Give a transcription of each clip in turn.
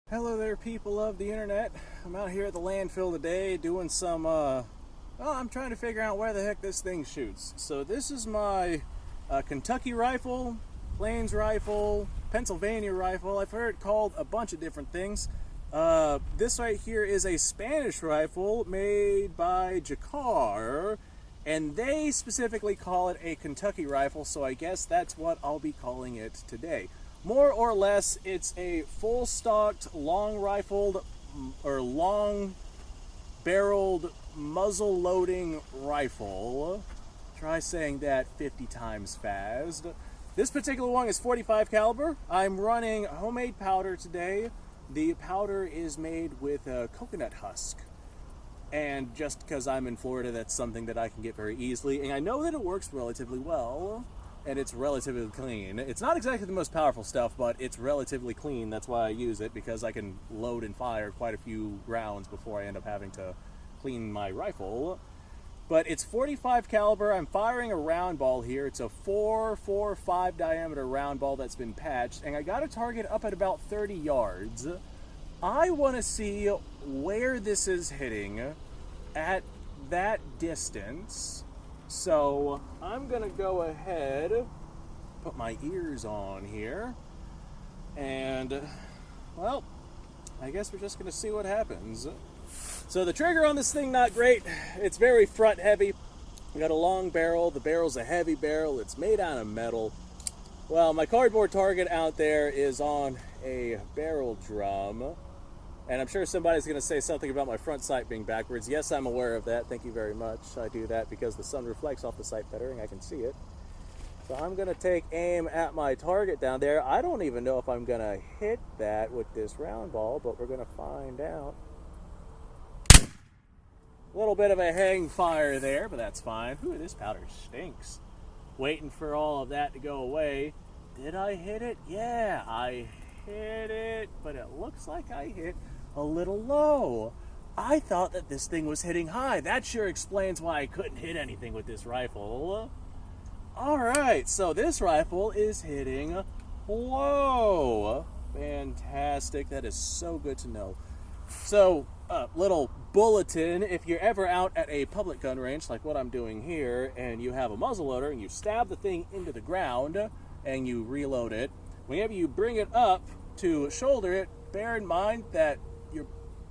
Hello there, people of the internet. I'm out here at the landfill today doing some, I'm trying to figure out where the heck this thing shoots. So this is my Kentucky rifle, Plains rifle, Pennsylvania rifle. I've heard it called a bunch of different things. This right here is a Spanish rifle made by Jukar, and they specifically call it a Kentucky rifle, so I guess that's what I'll be calling it today. More or less, it's a full-stocked, long-rifled, or long-barreled, muzzle-loading rifle. Try saying that 50 times fast. This particular one is .45 caliber. I'm running homemade powder today. The powder is made with a coconut husk. And just because I'm in Florida, that's something that I can get very easily. And I know that it works relatively well. And it's relatively clean. It's not exactly the most powerful stuff, but it's relatively clean. That's why I use it, because I can load and fire quite a few rounds before I end up having to clean my rifle. But it's .45 caliber. I'm firing a round ball here. It's a 4.45 diameter round ball that's been patched, and I got a target up at about 30 yards. I want to see where this is hitting at that distance. So I'm gonna go ahead, put my ears on here, and well, I guess we're just gonna see what happens. So the trigger on this thing, not great. It's very front heavy. We got a long barrel. The barrel's a heavy barrel. It's made out of metal. Well, my cardboard target out there is on a barrel drum. And I'm sure somebody's going to say something about my front sight being backwards. Yes, I'm aware of that. Thank you very much. I do that because the sun reflects off the sight better and I can see it. So I'm going to take aim at my target down there. I don't even know if I'm going to hit that with this round ball, but we're going to find out. A little bit of a hang fire there, but that's fine. Ooh, this powder stinks. Waiting for all of that to go away. Did I hit it? Yeah, I hit it, but it looks like I hit a little low. I thought that this thing was hitting high. That sure explains why I couldn't hit anything with this rifle. Alright, so this rifle is hitting low. Fantastic. That is so good to know. So, little bulletin, if you're ever out at a public gun range, like what I'm doing here, and you have a muzzleloader and you stab the thing into the ground and you reload it, whenever you bring it up to shoulder it, bear in mind that your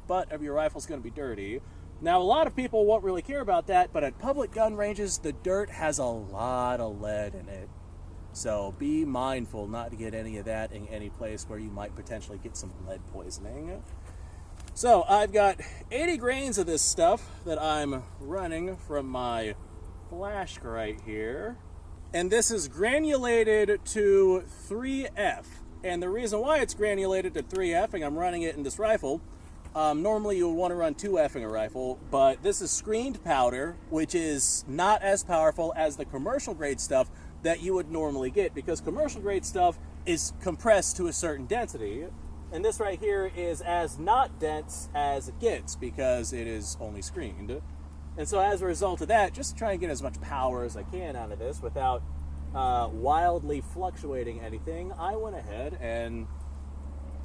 butt of your rifle is going to be dirty. Now, a lot of people won't really care about that, but at public gun ranges, the dirt has a lot of lead in it. So be mindful not to get any of that in any place where you might potentially get some lead poisoning. So I've got 80 grains of this stuff that I'm running from my flask right here. And this is granulated to 3F. And the reason why it's granulated to 3F, and I'm running it in this rifle, normally you would want to run 2F in a rifle, but this is screened powder, which is not as powerful as the commercial grade stuff that you would normally get, because commercial grade stuff is compressed to a certain density. And this right here is as not dense as it gets because it is only screened. And so as a result of that, just try and get as much power as I can out of this without wildly fluctuating anything. I went ahead and,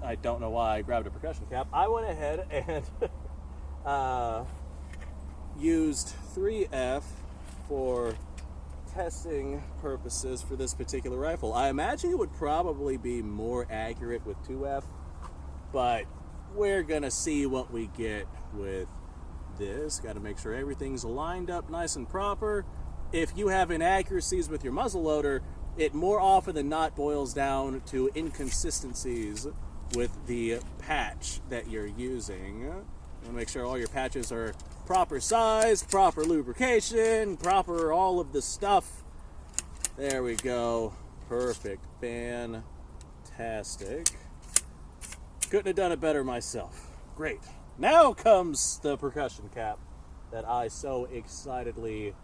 I don't know why I grabbed a percussion cap, I went ahead and used 3F for testing purposes for this particular rifle. I imagine it would probably be more accurate with 2F, but we're gonna see what we get with this. Got to make sure everything's lined up nice and proper. If you have inaccuracies with your muzzleloader, it more often than not boils down to inconsistencies with the patch that you're using. And make sure all your patches are proper size, proper lubrication, proper all of the stuff. There we go. Perfect. Fantastic. Couldn't have done it better myself. Great. Now comes the percussion cap that I so excitedly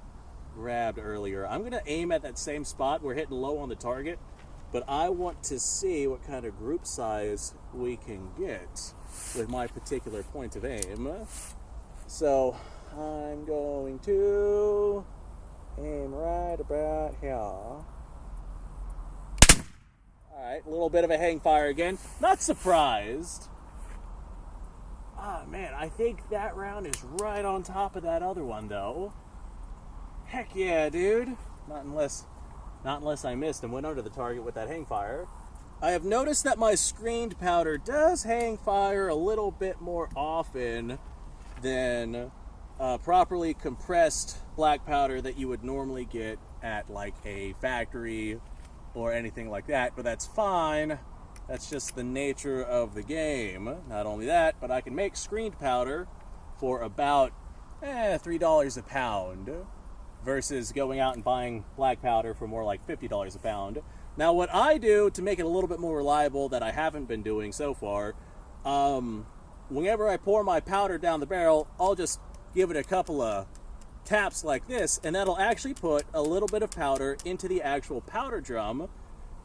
grabbed earlier. I'm going to aim at that same spot. We're hitting low on the target, but I want to see what kind of group size we can get with my particular point of aim. So I'm going to aim right about here. Alright, a little bit of a hang fire again. Not surprised Ah, man, I think that round is right on top of that other one, though. Heck yeah, dude. Not unless I missed and went under the target with that hang fire. I have noticed that my screened powder does hang fire a little bit more often than properly compressed black powder that you would normally get at like a factory or anything like that, but that's fine. That's just the nature of the game. Not only that, but I can make screened powder for about $3 a pound versus going out and buying black powder for more like $50 a pound. Now what I do to make it a little bit more reliable that I haven't been doing so far, whenever I pour my powder down the barrel, I'll just give it a couple of taps like this, and that'll actually put a little bit of powder into the actual powder drum.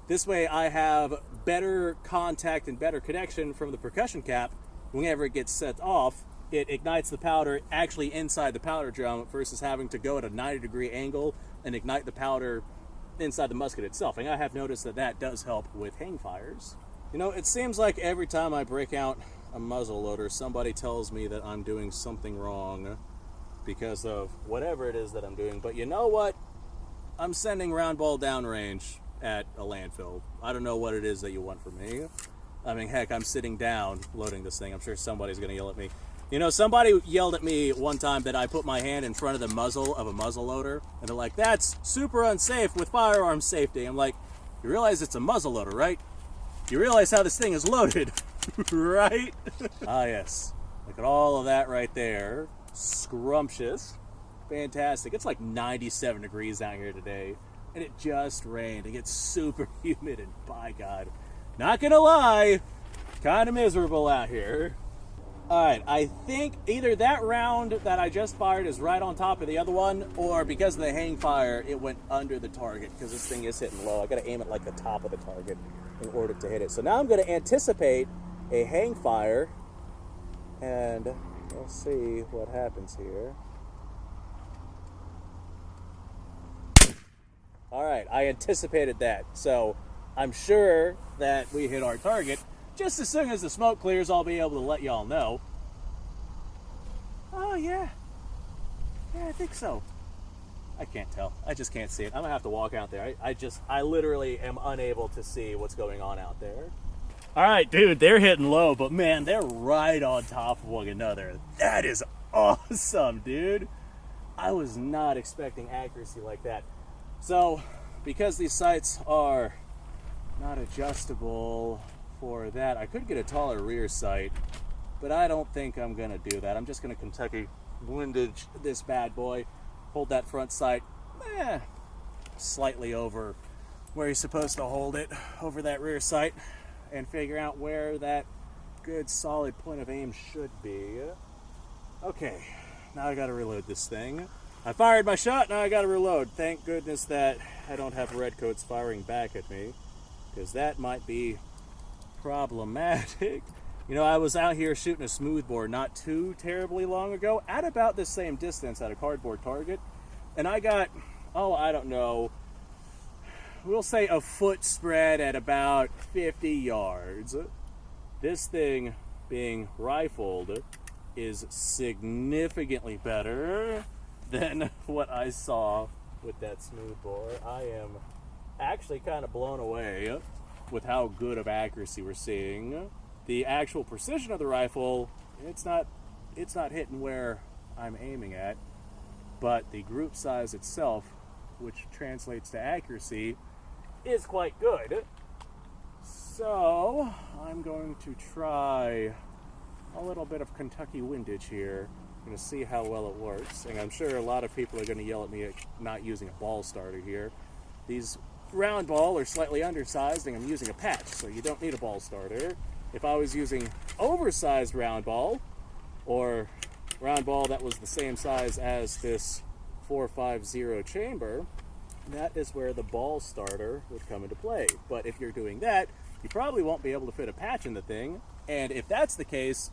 This way I have better contact and better connection from the percussion cap. Whenever it gets set off, it ignites the powder actually inside the powder drum versus having to go at a 90-degree angle and ignite the powder inside the musket itself. And I have noticed that that does help with hang fires. You know, it seems like every time I break out a muzzle loader, somebody tells me that I'm doing something wrong because of whatever it is that I'm doing. But you know what? I'm sending round ball downrange at a landfill. I don't know what it is that you want from me. I mean, heck, I'm sitting down loading this thing. I'm sure somebody's going to yell at me. You know, somebody yelled at me one time that I put my hand in front of the muzzle of a muzzle loader, and they're like, that's super unsafe with firearm safety. I'm like, you realize it's a muzzle loader, right? You realize how this thing is loaded, right? Ah, yes. Look at all of that right there. Scrumptious. Fantastic. It's like 97 degrees out here today, and it just rained. It gets super humid, and by God, not gonna lie, kind of miserable out here. Alright, I think either that round that I just fired is right on top of the other one, or because of the hang fire, it went under the target, because this thing is hitting low. I gotta aim it like the top of the target in order to hit it. So now I'm gonna anticipate a hang fire, and we'll see what happens here. Alright, I anticipated that, so I'm sure that we hit our target. Just as soon as the smoke clears, I'll be able to let y'all know. Oh, yeah. Yeah, I think so. I can't tell. I just can't see it. I'm going to have to walk out there. I literally am unable to see what's going on out there. All right, dude, they're hitting low, but man, they're right on top of one another. That is awesome, dude. I was not expecting accuracy like that. So, because these sights are not adjustable for that, I could get a taller rear sight, but I don't think I'm gonna do that. I'm just gonna Kentucky windage this bad boy, hold that front sight slightly over where you're supposed to hold it, over that rear sight, and figure out where that good solid point of aim should be. Okay, now I gotta reload this thing. I fired my shot, now I gotta reload. Thank goodness that I don't have redcoats firing back at me, because that might be problematic. You know, I was out here shooting a smoothbore not too terribly long ago at about the same distance at a cardboard target, and I got, I don't know, we'll say a foot spread at about 50 yards. This thing being rifled is significantly better than what I saw with that smoothbore. I am actually kind of blown away with how good of accuracy we're seeing. The actual precision of the rifle, it's not hitting where I'm aiming at, but the group size itself, which translates to accuracy, is quite good. So I'm going to try a little bit of Kentucky windage here. I'm going to see how well it works, and I'm sure a lot of people are going to yell at me at not using a ball starter here. These round ball are slightly undersized, and I'm using a patch, so you don't need a ball starter. If I was using oversized round ball, or round ball that was the same size as this 450 chamber, that is where the ball starter would come into play. But if you're doing that, you probably won't be able to fit a patch in the thing, and if that's the case,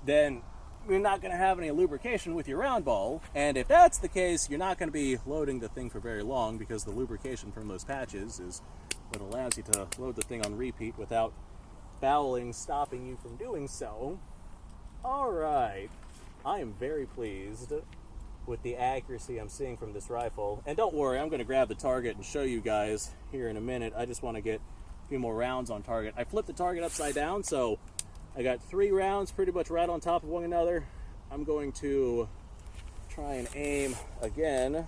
then you're not going to have any lubrication with your round ball, and if that's the case, you're not going to be loading the thing for very long, because the lubrication from those patches is what allows you to load the thing on repeat without fouling stopping you from doing so. All right. I am very pleased with the accuracy I'm seeing from this rifle. And don't worry, I'm going to grab the target and show you guys here in a minute. I just want to get a few more rounds on target. I flipped the target upside down, so I got 3 rounds pretty much right on top of one another. I'm going to try and aim again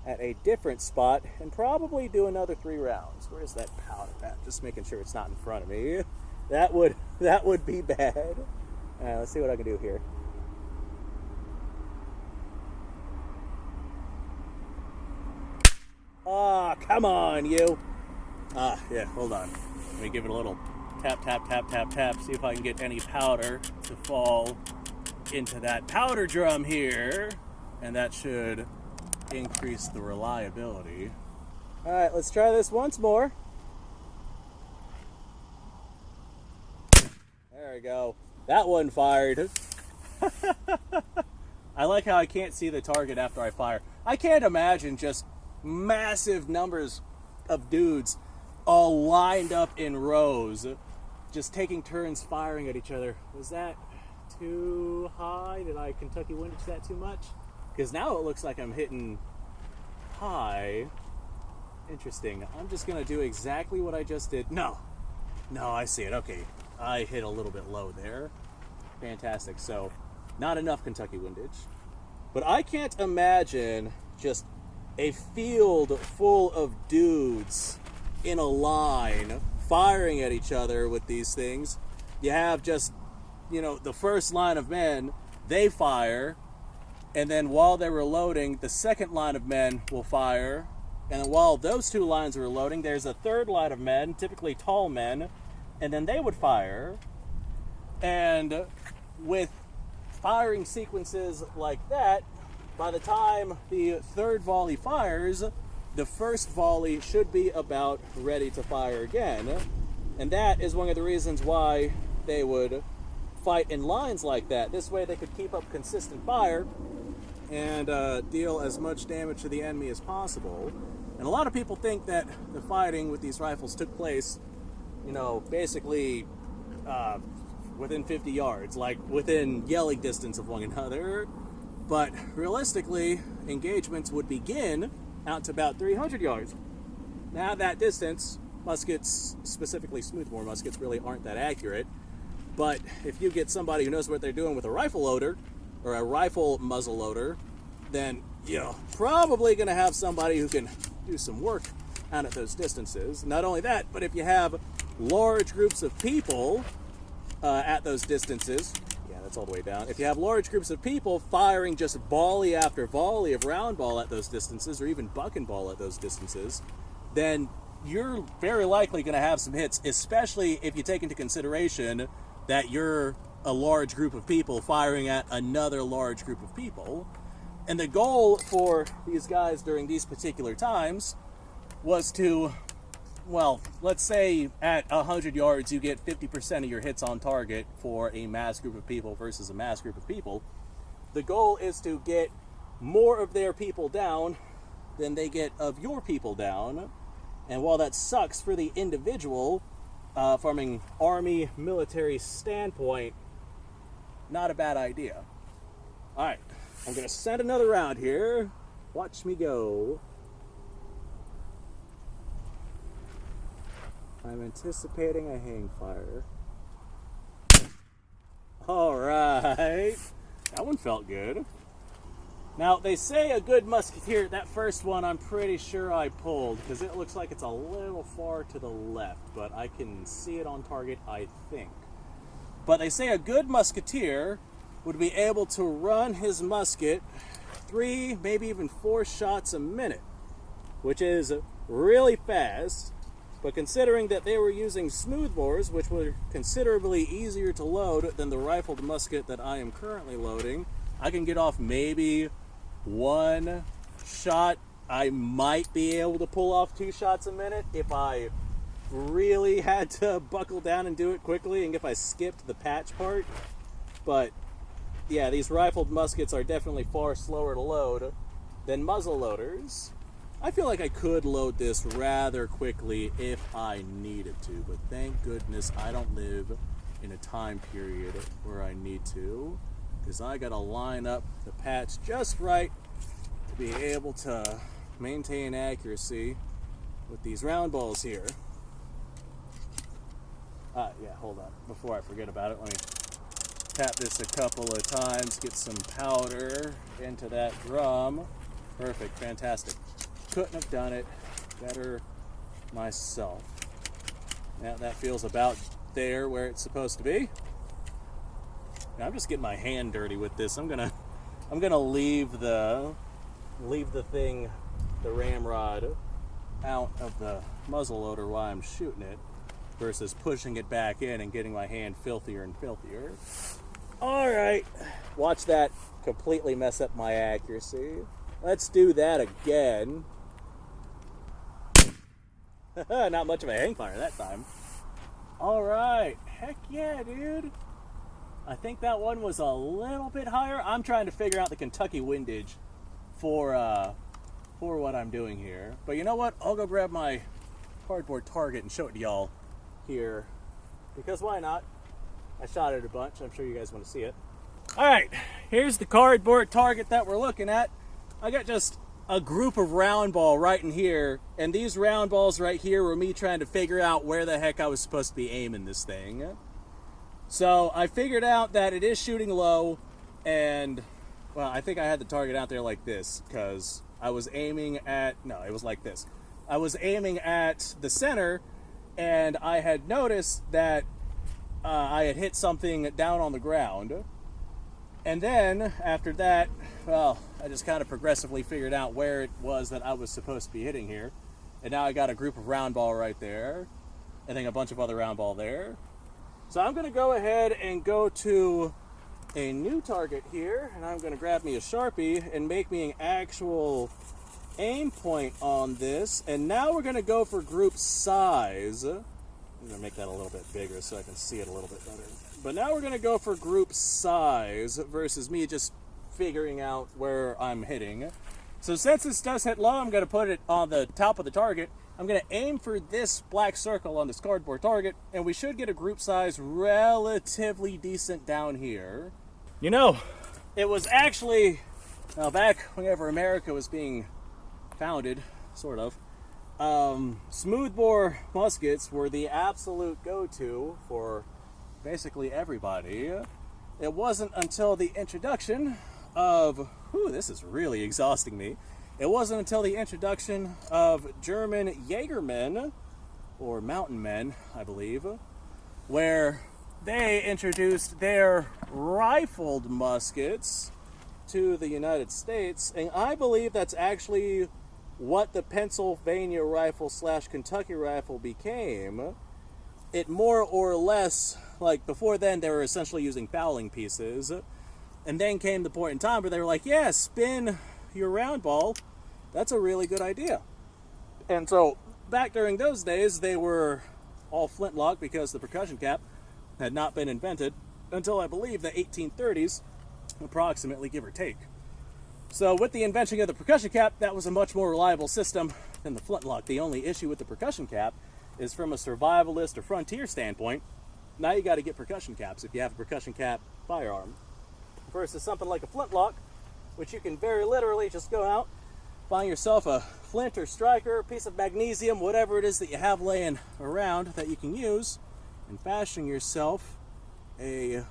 at a different spot and probably do another 3 rounds. Where's that powder at? Just making sure it's not in front of me. That would be bad. Let's see what I can do here. Ah, come on, you. Yeah, hold on. Let me give it a little tap, tap, tap, tap, tap. See if I can get any powder to fall into that powder drum here. And that should increase the reliability. All right, let's try this once more. There we go. That one fired. I like how I can't see the target after I fire. I can't imagine just massive numbers of dudes all lined up in rows, just taking turns firing at each other. Was that too high? Did I Kentucky windage that too much? Because now it looks like I'm hitting high. Interesting. I'm just going to do exactly what I just did. No, I see it. Okay, I hit a little bit low there. Fantastic. So, not enough Kentucky windage. But I can't imagine just a field full of dudes in a line firing at each other with these things. You have just, the first line of men, they fire, and then while they're reloading, the second line of men will fire, and then while those 2 lines are reloading, there's a third line of men, typically tall men, and then they would fire. And with firing sequences like that, by the time the third volley fires, the first volley should be about ready to fire again. And that is one of the reasons why they would fight in lines like that. This way they could keep up consistent fire and deal as much damage to the enemy as possible. And a lot of people think that the fighting with these rifles took place, basically within 50 yards, like within yelling distance of one another. But realistically, engagements would begin out to about 300 yards. Now, that distance, muskets, specifically smoothbore muskets, really aren't that accurate. But if you get somebody who knows what they're doing with a rifle loader, or a rifle muzzle loader, then you're probably going to have somebody who can do some work out at those distances. Not only that, but if you have large groups of people at those distances, that's all the way down. If you have large groups of people firing just volley after volley of round ball at those distances, or even buck and ball at those distances, then you're very likely going to have some hits, especially if you take into consideration that you're a large group of people firing at another large group of people. And the goal for these guys during these particular times was to, well, let's say at 100 yards you get 50% of your hits on target for a mass group of people versus a mass group of people. The goal is to get more of their people down than they get of your people down. And while that sucks for the individual, from an army military standpoint, not a bad idea. All right, I'm going to send another round here. Watch me go. I'm anticipating a hang fire. All right. That one felt good. Now, they say a good musketeer, that first one I'm pretty sure I pulled, because it looks like it's a little far to the left, but I can see it on target, I think. But they say a good musketeer would be able to run his musket 3, maybe even 4 shots a minute, which is really fast. But considering that they were using smoothbores, which were considerably easier to load than the rifled musket that I am currently loading, I can get off maybe 1 shot. I might be able to pull off 2 shots a minute if I really had to buckle down and do it quickly, and if I skipped the patch part. But yeah, these rifled muskets are definitely far slower to load than muzzle loaders. I feel like I could load this rather quickly if I needed to, but thank goodness I don't live in a time period where I need to, because I gotta line up the patch just right to be able to maintain accuracy with these round balls here. Yeah, hold on. Before I forget about it, let me tap this a couple of times, get some powder into that drum. Perfect, fantastic. Couldn't have done it better myself. Now that feels about there where it's supposed to be. Now I'm just getting my hand dirty with this. I'm gonna leave the thing, the ramrod, out of the muzzle loader while I'm shooting it, versus pushing it back in and getting my hand filthier and filthier. All right, watch that completely mess up my accuracy. Let's do that again. Not much of a hang fire that time. All right, heck yeah, dude. I think that one was a little bit higher. I'm trying to figure out the Kentucky windage for what I'm doing here. But you know what? I'll go grab my cardboard target and show it to y'all here, because why not? I shot it a bunch. I'm sure you guys want to see it. All right, here's the cardboard target that we're looking at. I got just a group of round ball right in here, and these round balls right here were me trying to figure out where the heck I was supposed to be aiming this thing. So I figured out that it is shooting low, and well, I think I had the target out there like this, because I was aiming at, no, it was like this. I was aiming at the center, and I had noticed that I had hit something down on the ground. And then, after that, well, I just kind of progressively figured out where it was that I was supposed to be hitting here. And now I got a group of round ball right there, and then a bunch of other round ball there. So I'm going to go ahead and go to a new target here, and I'm going to grab me a Sharpie and make me an actual aim point on this. And now we're going to go for group size. I'm going to make that a little bit bigger so I can see it a little bit better. But now we're going to go for group size versus me just figuring out where I'm hitting. So since this does hit low, I'm going to put it on the top of the target. I'm going to aim for this black circle on this cardboard target, and we should get a group size relatively decent down here. You know, it was actually, back whenever America was being founded, sort of, smoothbore muskets were the absolute go-to for basically everybody. It wasn't until the introduction of, this is really exhausting me. It wasn't until the introduction of German Jägermen, or mountain men, I believe, where they introduced their rifled muskets to the United States, and I believe that's actually what the Pennsylvania rifle / Kentucky rifle became. It more or less, like before then, they were essentially using fowling pieces, and then came the point in time where they were like, yeah, spin your round ball, that's a really good idea. And so back during those days, they were all flintlock because the percussion cap had not been invented until I believe the 1830s, approximately, give or take. So with the invention of the percussion cap, that was a much more reliable system than the flintlock. The only issue with the percussion cap is from a survivalist or frontier standpoint, now you got to get percussion caps if you have a percussion cap firearm, versus something like a flintlock, which you can very literally just go out, find yourself a flint or striker, a piece of magnesium, whatever it is that you have laying around that you can use, and fashion yourself a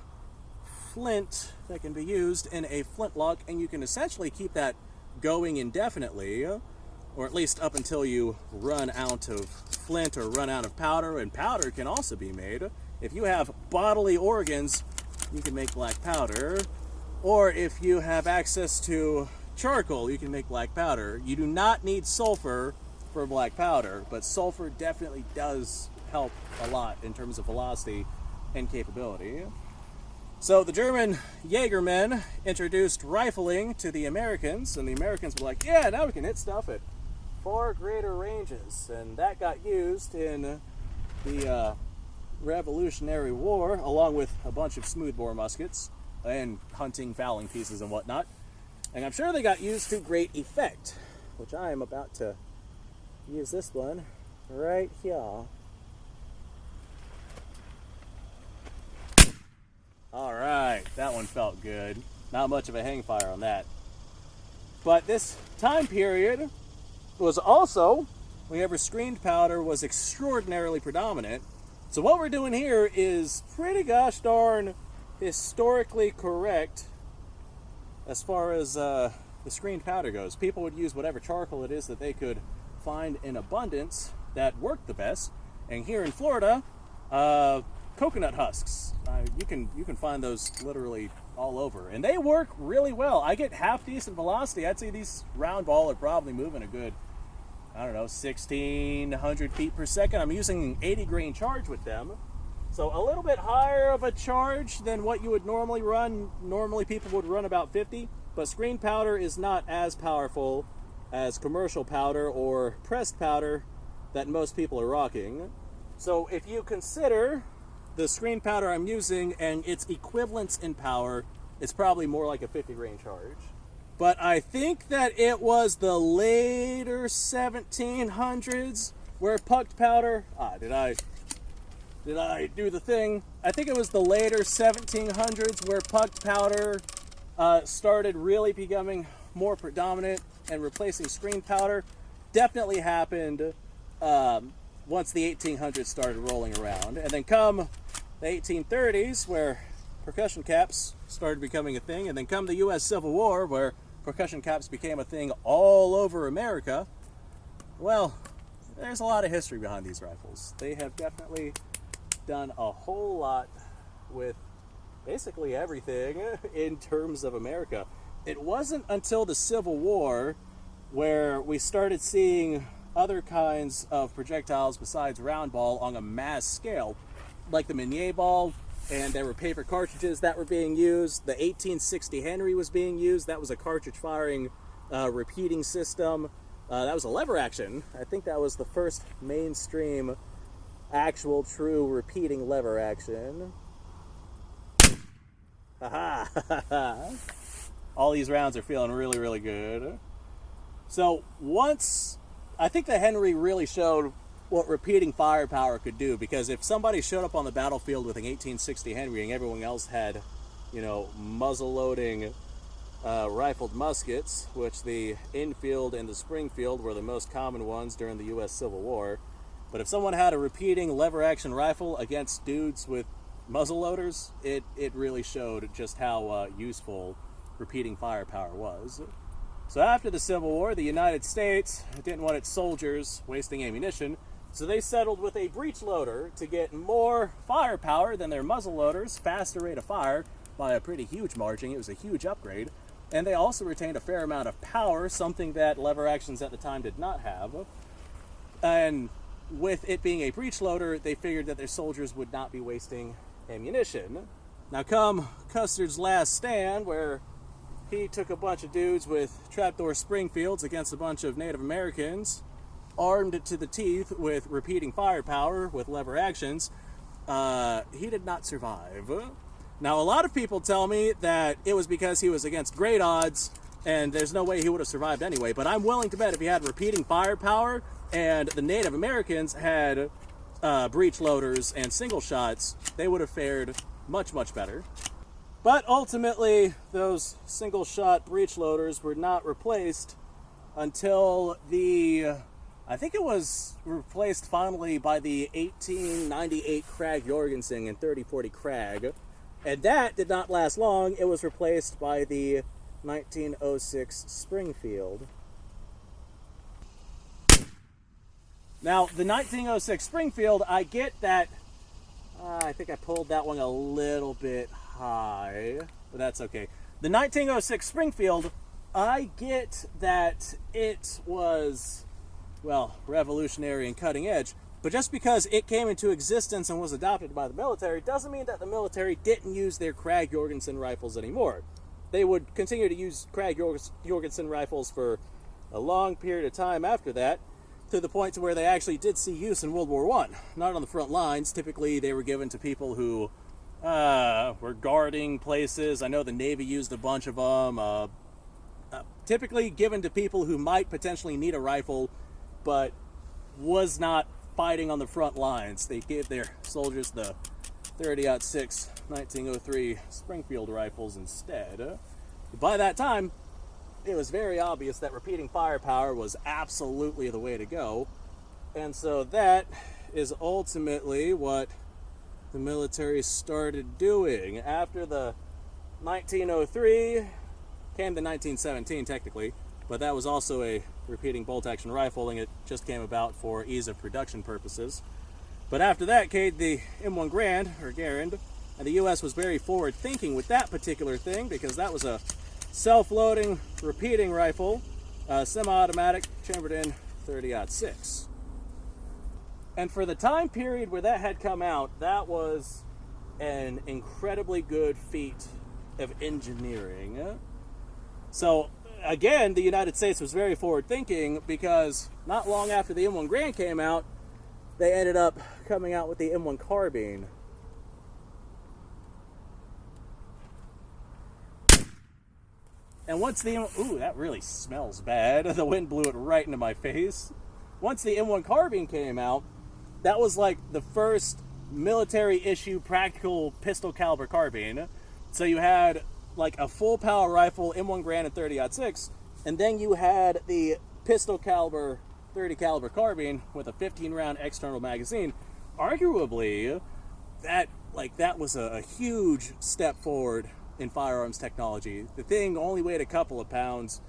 flint that can be used in a flintlock, and you can essentially keep that going indefinitely, or at least up until you run out of flint or run out of powder. And powder can also be made. If you have bodily organs, you can make black powder, or if you have access to charcoal, you can make black powder. You do not need sulfur for black powder, but sulfur definitely does help a lot in terms of velocity and capability. So the German Jägermen introduced rifling to the Americans, and the Americans were like, yeah, now we can hit stuff at far greater ranges. And that got used in the Revolutionary War, along with a bunch of smoothbore muskets and hunting fowling pieces and whatnot. And I'm sure they got used to great effect, which I am about to use this one right here. one felt good. Not much of a hang fire on that. But this time period was also whenever screened powder was extraordinarily predominant. So what we're doing here is pretty gosh darn historically correct as far as the screened powder goes. People would use whatever charcoal it is that they could find in abundance that worked the best. And here in Florida, coconut husks. You can find those literally all over, and they work really well. I get half decent velocity. I'd say these round ball are probably moving a good, I don't know, 1,600 feet per second. I'm using 80 grain charge with them, so a little bit higher of a charge than what you would normally run. Normally people would run about 50, but screen powder is not as powerful as commercial powder or pressed powder that most people are rocking. So if you consider the screen powder I'm using and its equivalence in power, it's probably more like a 50 grain charge. But I think that it was the later 1700s where pucked powder, did I do the thing? I think it was the later 1700s where pucked powder started really becoming more predominant and replacing screen powder. Definitely happened once the 1800s started rolling around. And then come the 1830s, where percussion caps started becoming a thing, and then come the U.S. Civil War, where percussion caps became a thing all over America. Well, there's a lot of history behind these rifles. They have definitely done a whole lot with basically everything in terms of America. It wasn't until the Civil War where we started seeing other kinds of projectiles besides round ball on a mass scale, like the Minier ball, and there were paper cartridges that were being used. The 1860 Henry was being used. That was a cartridge firing repeating system. That was a lever action. I think that was the first mainstream actual true repeating lever action. Haha. All these rounds are feeling really, really good. So once, I think the Henry really showed what repeating firepower could do, because if somebody showed up on the battlefield with an 1860 Henry and everyone else had, muzzle-loading rifled muskets, which the Enfield and the Springfield were the most common ones during the U.S. Civil War, but if someone had a repeating lever-action rifle against dudes with muzzle loaders, it really showed just how useful repeating firepower was. So after the Civil War, the United States didn't want its soldiers wasting ammunition, so they settled with a breech loader to get more firepower than their muzzle loaders, faster rate of fire by a pretty huge margin. It was a huge upgrade. And they also retained a fair amount of power, something that lever actions at the time did not have. And with it being a breech loader, they figured that their soldiers would not be wasting ammunition. Now come Custer's last stand, where he took a bunch of dudes with trapdoor Springfields against a bunch of Native Americans, armed to the teeth with repeating firepower with lever actions. He did not survive. Now, a lot of people tell me that it was because he was against great odds and there's no way he would have survived anyway, but I'm willing to bet if he had repeating firepower and the Native Americans had breech loaders and single shots, they would have fared much, much better. But ultimately, those single shot breech loaders were not replaced until I think it was replaced finally by the 1898 Krag Jorgensen and 3040 Krag. And that did not last long. It was replaced by the 1906 Springfield. Now, the 1906 Springfield, I get that, I think I pulled that one a little bit high, but that's okay. The 1906 Springfield, I get that it was, well, revolutionary and cutting edge, but just because it came into existence and was adopted by the military doesn't mean that the military didn't use their Krag Jorgensen rifles anymore. They would continue to use Krag Jorgensen rifles for a long period of time after that, to the point to where they actually did see use in World War I. Not on the front lines. Typically, they were given to people who were guarding places. I know the Navy used a bunch of them. Typically given to people who might potentially need a rifle, but was not fighting on the front lines. They gave their soldiers the 30-06 1903 Springfield rifles instead. By that time, it was very obvious that repeating firepower was absolutely the way to go. And so that is ultimately what the military started doing. After the 1903 came the 1917 technically, but that was also a repeating bolt action rifle, and it just came about for ease of production purposes. But after that came the M1 Garand, and the US was very forward thinking with that particular thing, because that was a self-loading repeating rifle, semi-automatic, chambered in 30-06. And for the time period where that had come out, that was an incredibly good feat of engineering. So again, the United States was very forward thinking, because not long after the M1 Garand came out, they ended up coming out with the M1 carbine. And once the ooh, that really smells bad. The wind blew it right into my face. Once the M1 carbine came out, that was like the first military issue practical pistol caliber carbine. So you had like a full power rifle, M1 Garand and 30-06, and then you had the pistol caliber 30 caliber carbine with a 15 round external magazine. Arguably, that was a huge step forward in firearms technology. The thing only weighed a couple of pounds.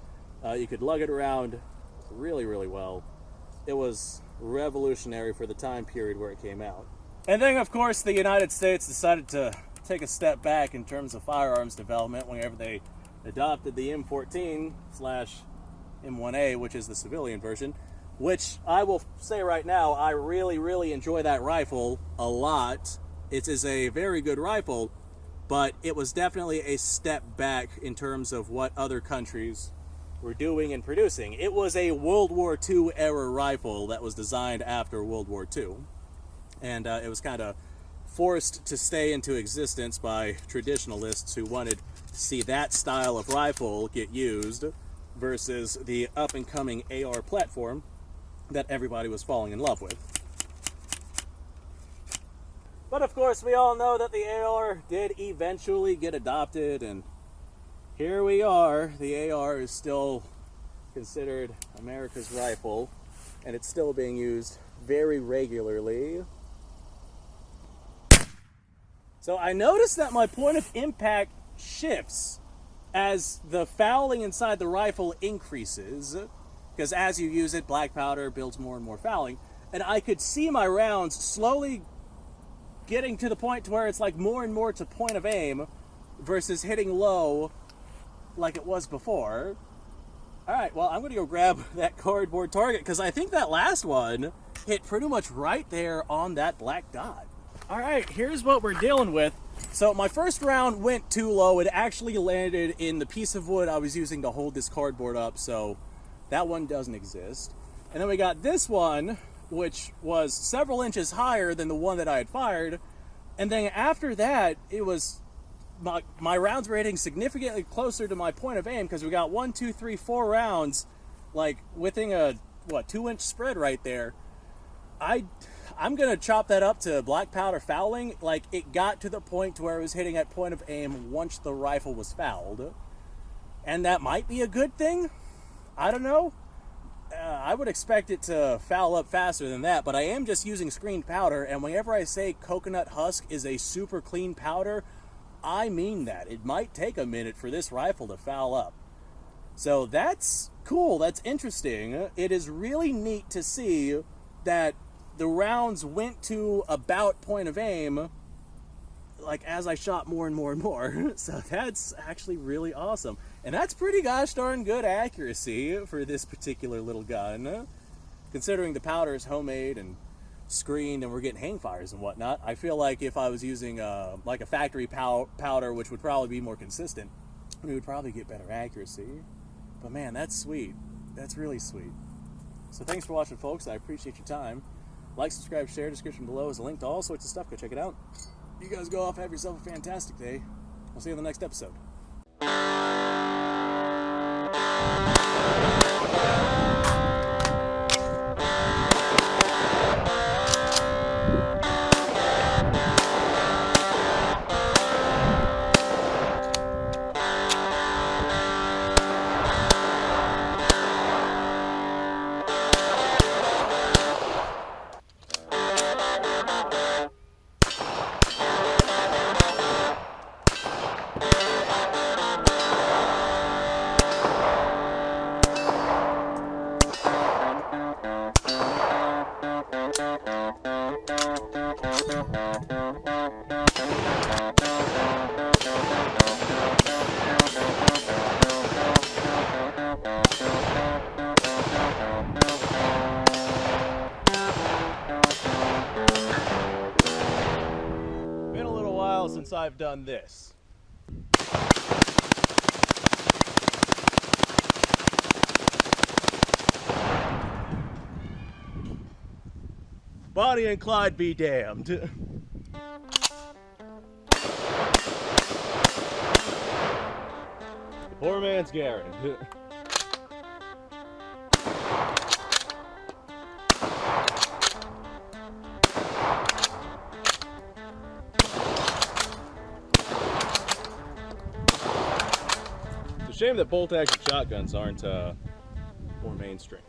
You could lug it around really, really well. It was revolutionary for the time period where it came out. And then, of course, the United States decided to take a step back in terms of firearms development whenever they adopted the M14/M1A, which is the civilian version, which I will say right now, I really, really enjoy that rifle a lot. It is a very good rifle, but it was definitely a step back in terms of what other countries were doing and producing. It was a World War II era rifle that was designed after World War II. And it was kind of forced to stay into existence by traditionalists who wanted to see that style of rifle get used versus the up-and-coming AR platform that everybody was falling in love with. But of course, we all know that the AR did eventually get adopted, and here we are. The AR is still considered America's rifle, and it's still being used very regularly. So I noticed that my point of impact shifts as the fouling inside the rifle increases, because as you use it, black powder builds more and more fouling, and I could see my rounds slowly getting to the point to where it's like more and more to point of aim versus hitting low like it was before. Alright, well, I'm going to go grab that cardboard target, because I think that last one hit pretty much right there on that black dot. Alright, here's what we're dealing with. So my first round went too low. It actually landed in the piece of wood I was using to hold this cardboard up, so that one doesn't exist. And then we got this one, which was several inches higher than the one that I had fired. And then after that, it was my rounds were hitting significantly closer to my point of aim, because we got 1, 2, 3, 4 rounds like within a 2-inch spread right there. I'm gonna chop that up to black powder fouling. Like, it got to the point to where it was hitting at point of aim once the rifle was fouled, and that might be a good thing. I don't know. I would expect it to foul up faster than that, but I am just using screened powder, and whenever I say coconut husk is a super clean powder, I mean that. It might take a minute for this rifle to foul up. So that's cool, that's interesting. It is really neat to see that the rounds went to about point of aim, like, as I shot more and more and more. So that's actually really awesome. And that's pretty gosh darn good accuracy for this particular little gun. Considering the powder is homemade and screened and we're getting hang fires and whatnot, I feel like if I was using like a factory powder, which would probably be more consistent, we would probably get better accuracy. But man, that's sweet. That's really sweet. So thanks for watching, folks. I appreciate your time. Like, subscribe, share. Description below is a link to all sorts of stuff. Go check it out. You guys go off, have yourself a fantastic day. I'll see you in the next episode. I've done this. Bonnie and Clyde be damned. The poor man's Garen. It's a shame that bolt-action shotguns aren't more mainstream.